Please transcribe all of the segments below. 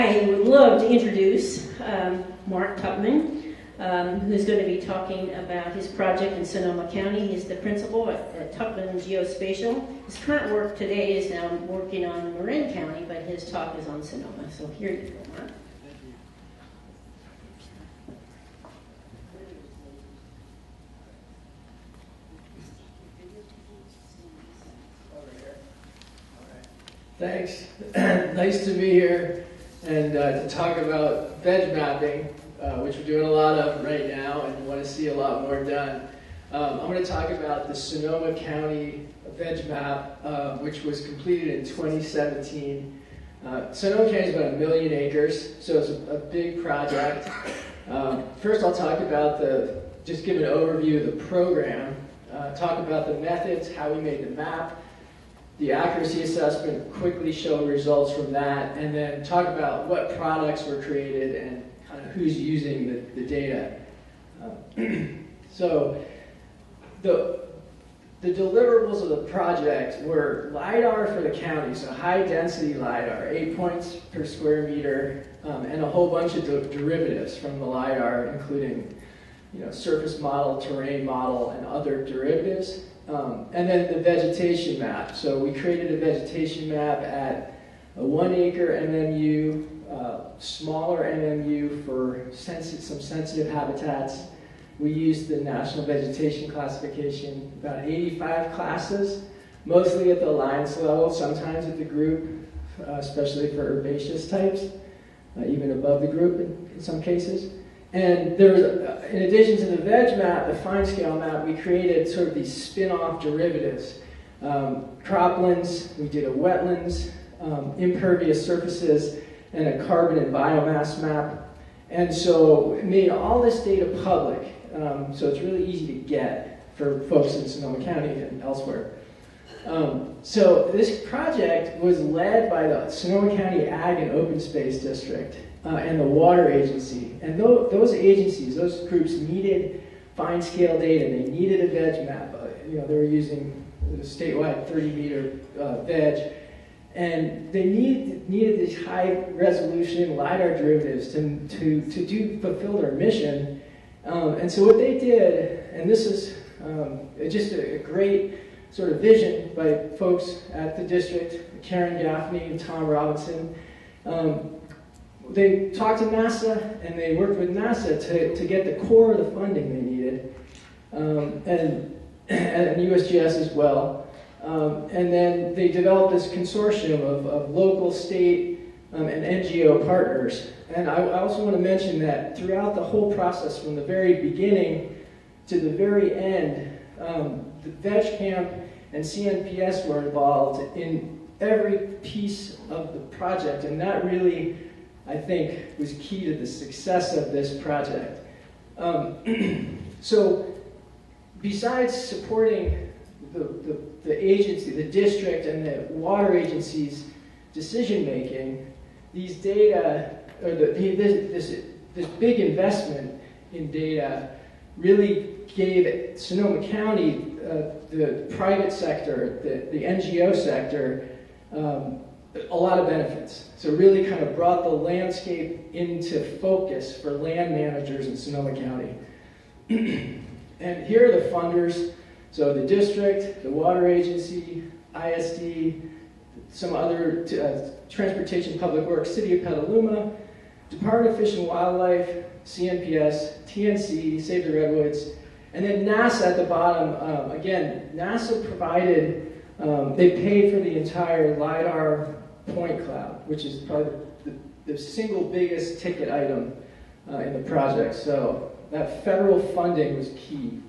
I would love to introduce Mark Tukman, who's going to be talking about his project in Sonoma County. He's the principal at Tukman Geospatial. His current work today is now working on Marin County, but his talk is on Sonoma. So here you go, Mark. Thanks. Nice to be here and to talk about veg mapping, which we're doing a lot of right now and want to see a lot more done. I'm going to talk about the Sonoma County veg map, which was completed in 2017. Sonoma County is about 1 million acres, so it's a big project. First, I'll talk about just give an overview of the program, talk about the methods, how we made the map, the accuracy assessment, quickly show results from that, and then talk about what products were created and kind of who's using the data. So the deliverables of the project were LiDAR for the county, so high density LiDAR, 8 points per square meter, and a whole bunch of derivatives from the LiDAR, including surface model, terrain model, and other derivatives. And then the vegetation map. So we created a vegetation map at a 1 acre MMU, smaller MMU for some sensitive habitats. We used the National Vegetation Classification, about 85 classes, mostly at the alliance level, sometimes at the group, especially for herbaceous types, even above the group in some cases. And there was, in addition to the veg map, the fine scale map, we created sort of these spin-off derivatives. Croplands, we did a wetlands, impervious surfaces, and a carbon and biomass map. And so it made all this data public, so it's really easy to get for folks in Sonoma County and elsewhere. So this project was led by the Sonoma County Ag and Open Space District. And the Water Agency. And those agencies, those groups needed fine scale data. They needed a veg map. They were using the statewide 30-meter veg. And they needed these high resolution LiDAR derivatives to fulfill their mission. And so what they did, and this is just a great sort of vision by folks at the district, Karen Gaffney and Tom Robinson. They talked to NASA, and they worked with NASA to get the core of the funding they needed, and USGS as well. And then they developed this consortium of local, state, and NGO partners. And I also want to mention that throughout the whole process, from the very beginning to the very end, the Veg Camp and CNPS were involved in every piece of the project, and that really, I think, was key to the success of this project. So besides supporting the agency, the district, and the water agency's decision-making, these data, or this big investment in data really gave Sonoma County, the private sector, the NGO sector, a lot of benefits. So really kind of brought the landscape into focus for land managers in Sonoma County. And here are the funders. So the district, the water agency, ISD, some other transportation, public works, City of Petaluma, Department of Fish and Wildlife, CNPS, TNC, Save the Redwoods, and then NASA at the bottom. Again, NASA provided, they paid for the entire LiDAR point cloud, which is probably the single biggest ticket item in the project. So that federal funding was key.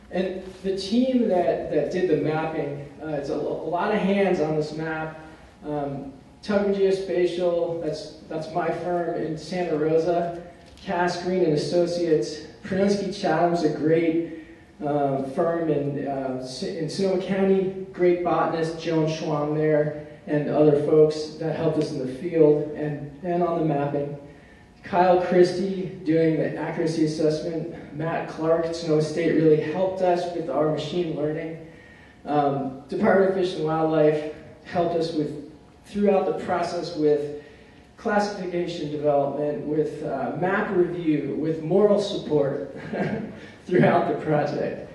And the team that did the mapping, it's a lot of hands on this map. Tukman Geospatial, that's my firm in Santa Rosa. Cass Green and Associates. Prunensky Chatham's a great firm in Sonoma County. Great botanist, Joan Schwam there, and other folks that helped us in the field and on the mapping. Kyle Christie doing the accuracy assessment. Matt Clark at Sonoma State really helped us with our machine learning. Department of Fish and Wildlife helped us throughout the process with classification development, with map review, with moral support throughout the project.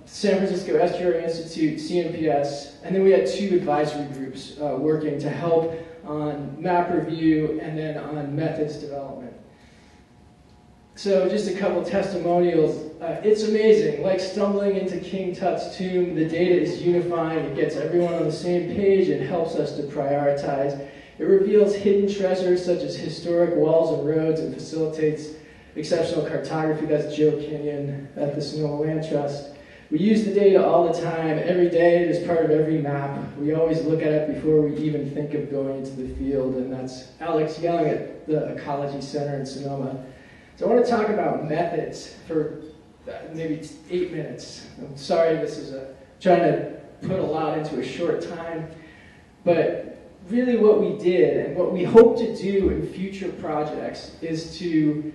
San Francisco Estuary Institute, CNPS, and then we had 2 advisory groups working to help on map review and then on methods development. So just a couple testimonials. It's amazing, like stumbling into King Tut's tomb. The data is unifying, it gets everyone on the same page and helps us to prioritize. It reveals hidden treasures such as historic walls and roads and facilitates exceptional cartography. That's Joe Kenyon at the Sonoma Land Trust. We use the data all the time, every day. It is part of every map. We always look at it before we even think of going into the field, and that's Alex Young at the Ecology Center in Sonoma. So I want to talk about methods for maybe 8 minutes. I'm sorry, this is trying to put a lot into a short time, but really what we did and what we hope to do in future projects is to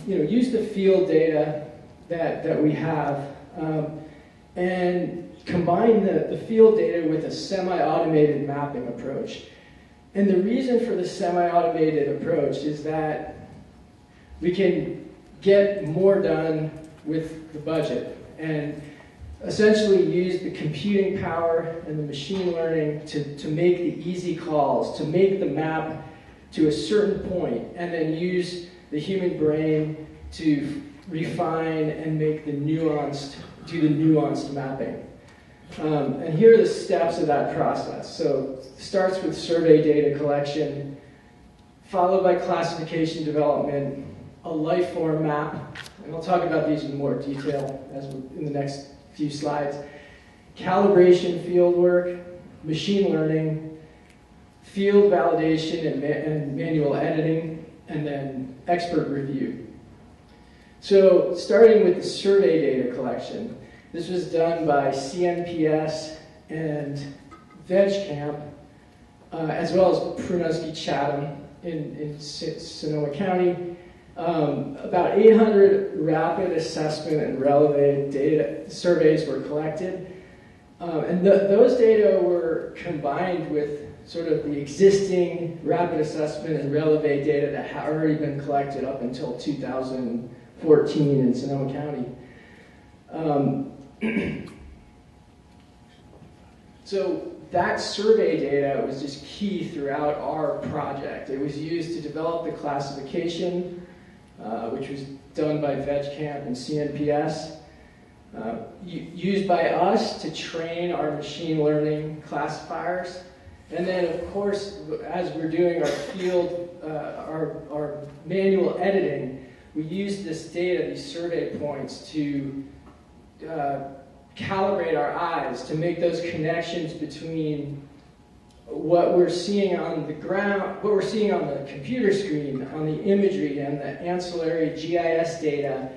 use the field data that we have and combine the field data with a semi-automated mapping approach. And the reason for the semi-automated approach is that we can get more done with the budget and essentially use the computing power and the machine learning to make the easy calls, to make the map to a certain point, and then use the human brain to refine and make the nuanced mapping. And here are the steps of that process. So it starts with survey data collection, followed by classification development, a Lifeform map, and I'll talk about these in more detail in the next few slides. Calibration field work, machine learning, field validation and manual editing, and then expert review. So starting with the survey data collection, this was done by CNPS and VEG Camp, as well as Prunusky-Chatham in Sonoma County. About 800 rapid assessment and relevant data surveys were collected, and those data were combined with sort of the existing rapid assessment and relevant data that had already been collected up until 2014 in Sonoma County. So that survey data was just key throughout our project. It was used to develop the classification, which was done by VEG Camp and CNPS, used by us to train our machine learning classifiers. And then, of course, as we're doing our field, our manual editing, we use this data, these survey points, to calibrate our eyes, to make those connections between what we're seeing on the ground, what we're seeing on the computer screen, on the imagery and the ancillary GIS data,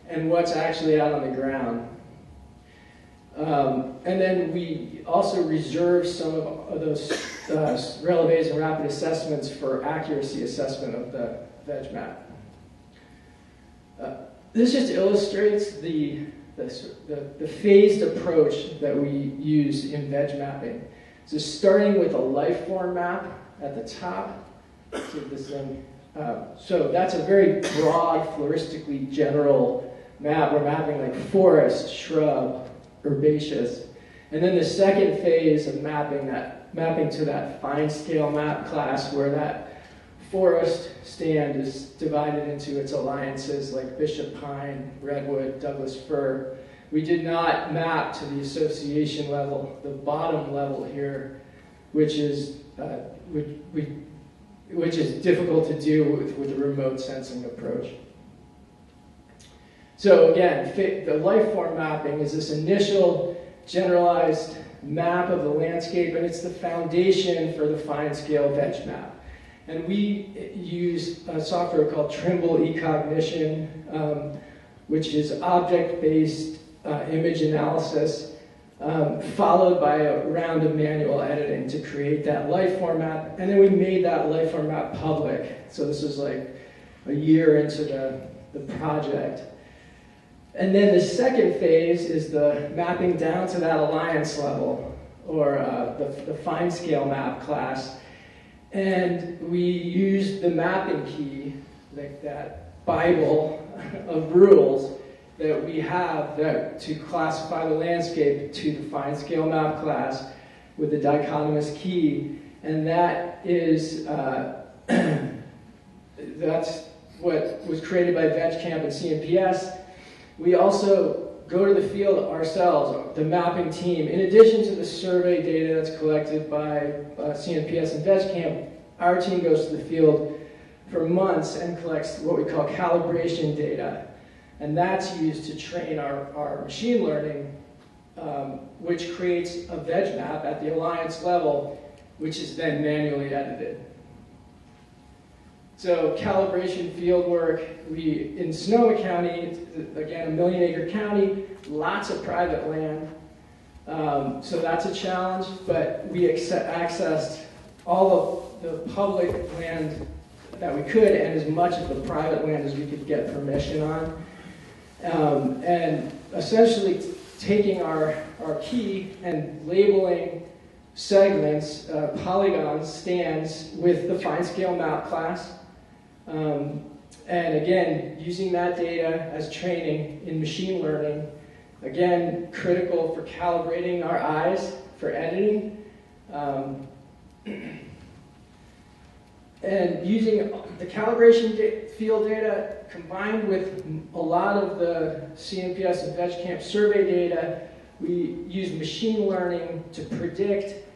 and what's actually out on the ground. And then we also reserve some of those relevays and rapid assessments for accuracy assessment of the VEG map. This just illustrates the phased approach that we use in VEG mapping. So starting with a Lifeform map at the top. So that's a very broad, floristically general map. We're mapping like forest, shrub, herbaceous. And then the second phase of mapping to that fine scale map class, where that forest stand is divided into its alliances like Bishop Pine, Redwood, Douglas Fir. We did not map to the association level, the bottom level here, which is difficult to do with a remote sensing approach. So again, the Lifeform mapping is this initial generalized map of the landscape, and it's the foundation for the fine-scale VEG map. And we use a software called Trimble eCognition, which is object-based image analysis, followed by a round of manual editing to create that Lifeform map. And then we made that Lifeform map public. So this was like a year into the project. And then the second phase is the mapping down to that alliance level, or the fine scale map class. And we used the mapping key, like that Bible of rules that we have to classify the landscape to the fine scale map class with the dichotomous key. And that is, that's what was created by VEG-CAMP and CNPS. We also go to the field ourselves, the mapping team. In addition to the survey data that's collected by CNPS and VEG-CAMP, our team goes to the field for months and collects what we call calibration data. And that's used to train our machine learning, which creates a VEG map at the alliance level, which is then manually edited. So calibration field work, in Sonoma County, again, a 1 million acre county, lots of private land. So that's a challenge, but we accessed all of the public land that we could and as much of the private land as we could get permission on. And essentially taking our key and labeling segments, polygons, stands with the fine scale map class. And again, using that data as training in machine learning, again, critical for calibrating our eyes for editing. And using the calibration field data combined with a lot of the CNPS and VEG-CAMP survey data, we use machine learning to predict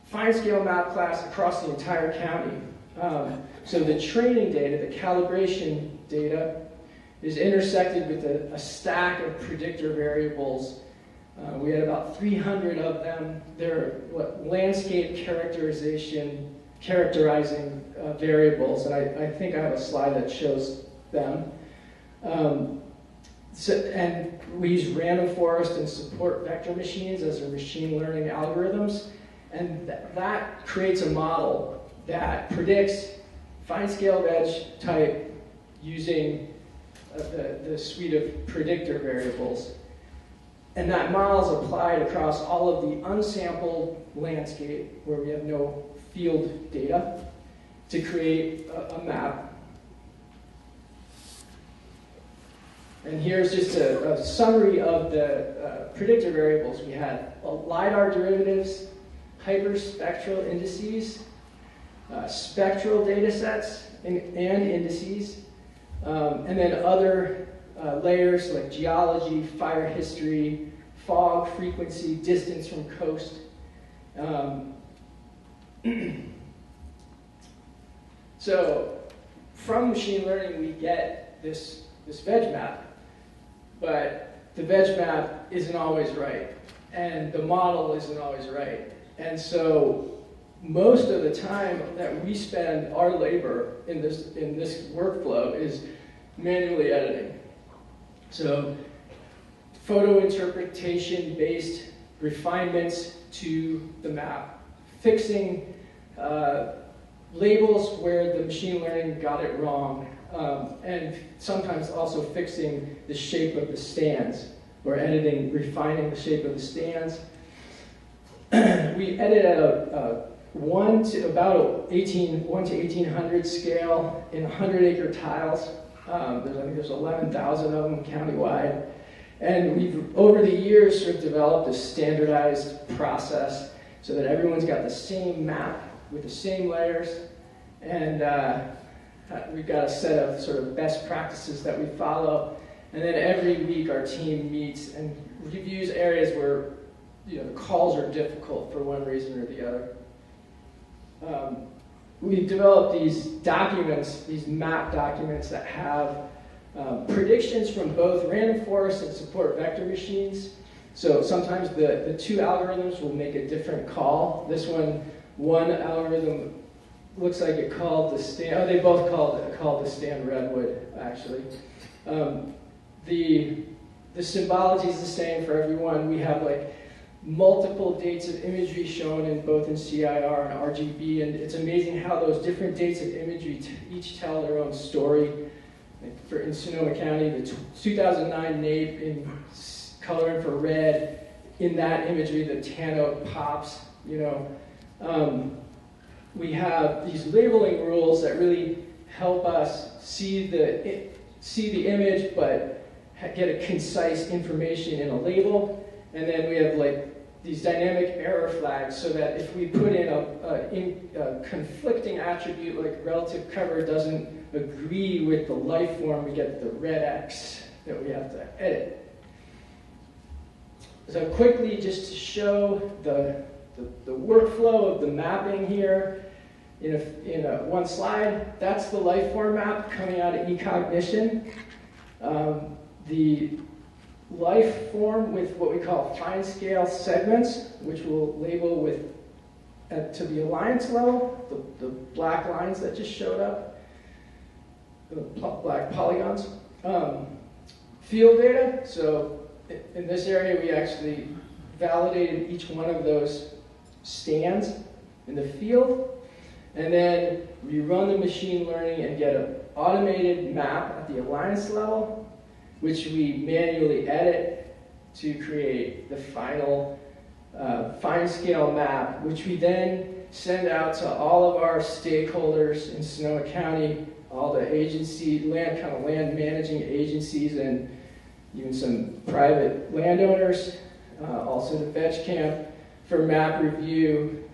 fine scale map class across the entire county. So the training data, the calibration data, is intersected with a stack of predictor variables. We had about 300 of them. They're landscape characterizing variables, and I think I have a slide that shows them. And we use random forest and support vector machines as our machine learning algorithms, and that creates a model that predicts fine scale veg type using the suite of predictor variables. And that model is applied across all of the unsampled landscape where we have no field data to create a map. And here's just a summary of the predictor variables. We had LiDAR derivatives, hyperspectral indices, spectral data sets and indices, and then other layers like geology, fire history, fog frequency, distance from coast. So from machine learning we get this veg map, but the veg map isn't always right, and the model isn't always right. And so most of the time that we spend our labor in this workflow is manually editing. So photo interpretation based refinements to the map, fixing labels where the machine learning got it wrong, and sometimes also fixing the shape of the stands, or editing, refining the shape of the stands. We edit at a 1 to 1800 scale in 100-acre tiles. I think there's 11,000 of them countywide. And we've, over the years, sort of developed a standardized process so that everyone's got the same map with the same layers. And we've got a set of sort of best practices that we follow. And then every week our team meets and reviews areas where the calls are difficult for one reason or the other. We've developed these documents, these map documents that have predictions from both random forests and support vector machines. So sometimes the two algorithms will make a different call. This one algorithm looks like it called the stand, they both called the stand redwood, actually. The symbology is the same for everyone. We have like multiple dates of imagery shown in both in CIR and RGB, and it's amazing how those different dates of imagery each tell their own story. Like in Sonoma County, the 2009 nape in color infrared, in that imagery the tan oak pops, we have these labeling rules that really help us see the image, but get a concise information in a label. And then we have like these dynamic error flags, so that if we put in a conflicting attribute like relative cover doesn't agree with the life form, we get the red X that we have to edit. So quickly, just to show the workflow of the mapping here in one slide, that's the Lifeform map coming out of eCognition. The Lifeform with what we call fine scale segments, which we'll label with to the alliance level, the black lines that just showed up, the black polygons. Field data, so in this area we actually validated each one of those stands in the field, and then we run the machine learning and get an automated map at the alliance level, which we manually edit to create the final fine scale map, which we then send out to all of our stakeholders in Sonoma County, all the agency, land managing agencies, and even some private landowners, also the VEG camp, for map review,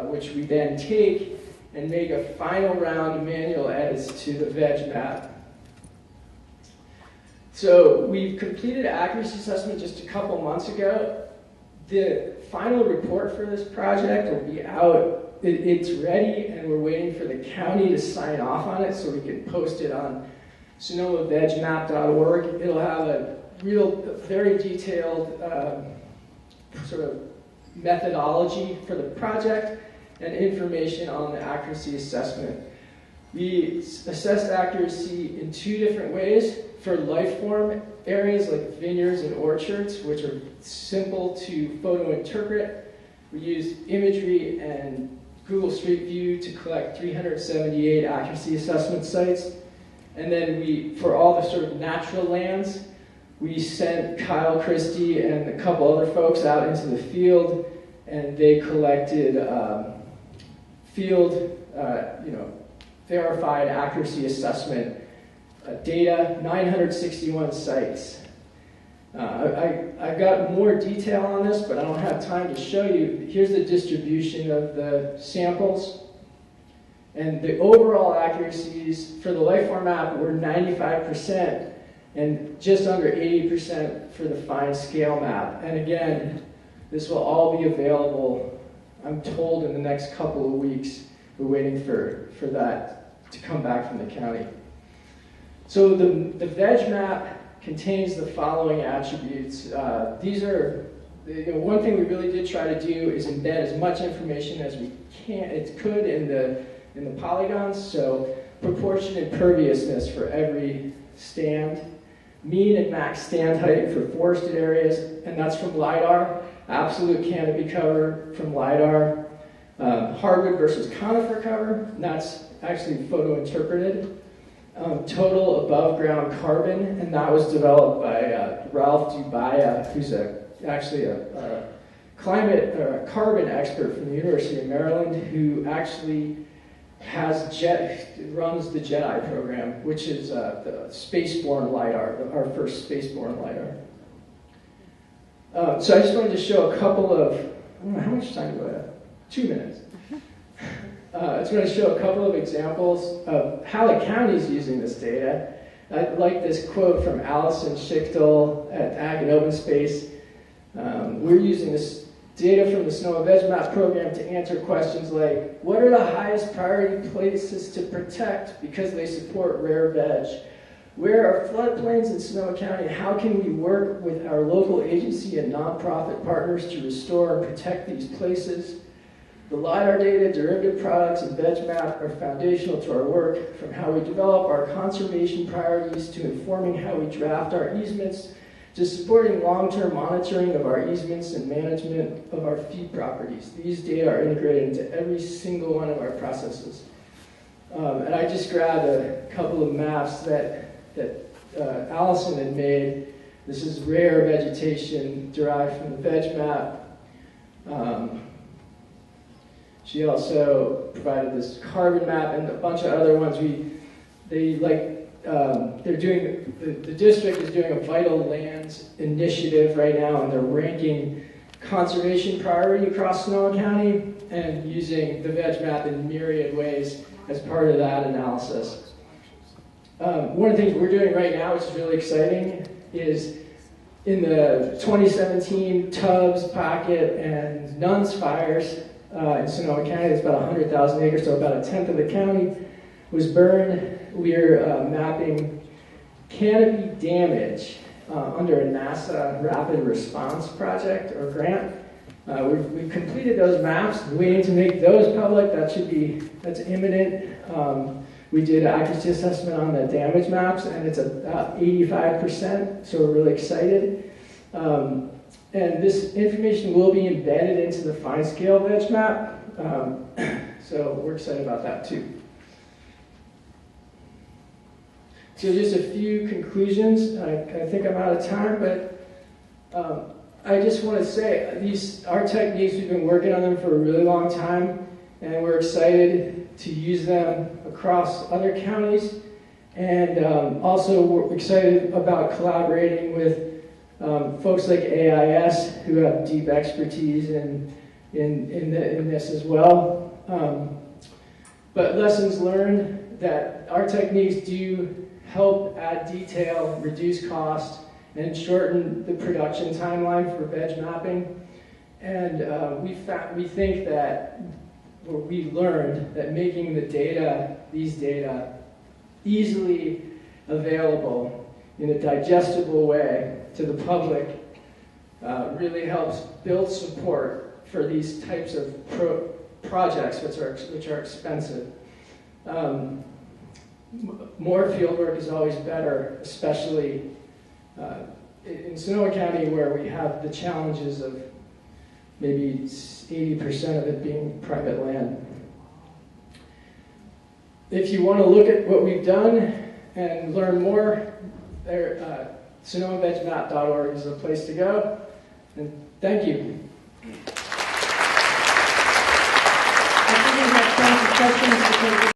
which we then take and make a final round of manual edits to the VEG map. So we've completed accuracy assessment just a couple months ago. The final report for this project will be out. It's ready, and we're waiting for the county to sign off on it so we can post it on sonomavegmap.org. It'll have a very detailed sort of methodology for the project and information on the accuracy assessment. We assessed accuracy in two different ways. For Lifeform areas like vineyards and orchards, which are simple to photo interpret, we used imagery and Google Street View to collect 378 accuracy assessment sites. And then for all the sort of natural lands, we sent Kyle Christie and a couple other folks out into the field, and they collected verified accuracy assessment data, 961 sites. I've got more detail on this, but I don't have time to show you. Here's the distribution of the samples. And the overall accuracies for the Lifeform map were 95%, and just under 80% for the fine scale map. And again, this will all be available, I'm told, in the next couple of weeks. We're waiting for that to come back from the county. So the VEG map contains the following attributes. These are, one thing we really did try to do is embed as much information as we could in the polygons. So proportion imperviousness for every stand, mean and max stand height for forested areas, and that's from LiDAR, absolute canopy cover from LiDAR, hardwood versus conifer cover, and that's actually photo interpreted. Total above ground carbon, and that was developed by Ralph Dubaya, who's actually a climate or a carbon expert from the University of Maryland, who actually runs the JEDI program, which is the spaceborne LiDAR, our first spaceborne LiDAR. So I just wanted to show a couple of, how much time do I have? 2 minutes. I just want to show a couple of examples of how the county's using this data. I like this quote from Allison Schichtel at Ag and Open Space. We're using this data from the Sonoma VEG MAP program to answer questions like, what are the highest priority places to protect because they support rare veg? Where are floodplains in Sonoma County? How can we work with our local agency and nonprofit partners to restore and protect these places? The LiDAR data, derivative products, and VEG map are foundational to our work, from how we develop our conservation priorities to informing how we draft our easements, to supporting long-term monitoring of our easements and management of our feed properties. These data are integrated into every single one of our processes. And I just grabbed a couple of maps that Allison had made. This is rare vegetation derived from the VEG map. She also provided this carbon map and a bunch of other ones. They're doing, the district is doing a vital lands initiative right now, and they're ranking conservation priority across Sonoma County and using the VEG map in myriad ways as part of that analysis. One of the things we're doing right now, which is really exciting, is in the 2017 Tubbs, Pocket, and Nuns fires in Sonoma County, it's about 100,000 acres, so about a tenth of the county was burned. We're mapping canopy damage under a NASA Rapid Response project or grant. We've completed those maps, waiting to make those public. That's imminent. We did an accuracy assessment on the damage maps, and it's about 85%, so we're really excited. And this information will be embedded into the fine scale VEG map, so we're excited about that too. So just a few conclusions. I think I'm out of time, but I just want to say our techniques, we've been working on them for a really long time, and we're excited to use them across other counties. And also we're excited about collaborating with folks like AIS who have deep expertise in this as well. But lessons learned that our techniques do help add detail, reduce cost, and shorten the production timeline for VEG mapping. And we think that we learned that making these data easily available in a digestible way to the public really helps build support for these types of projects which are expensive. More field work is always better, especially in Sonoma County, where we have the challenges of maybe 80% of it being private land. If you want to look at what we've done and learn more, SonomaVegMap.org is the place to go. And thank you. I think we have time for questions.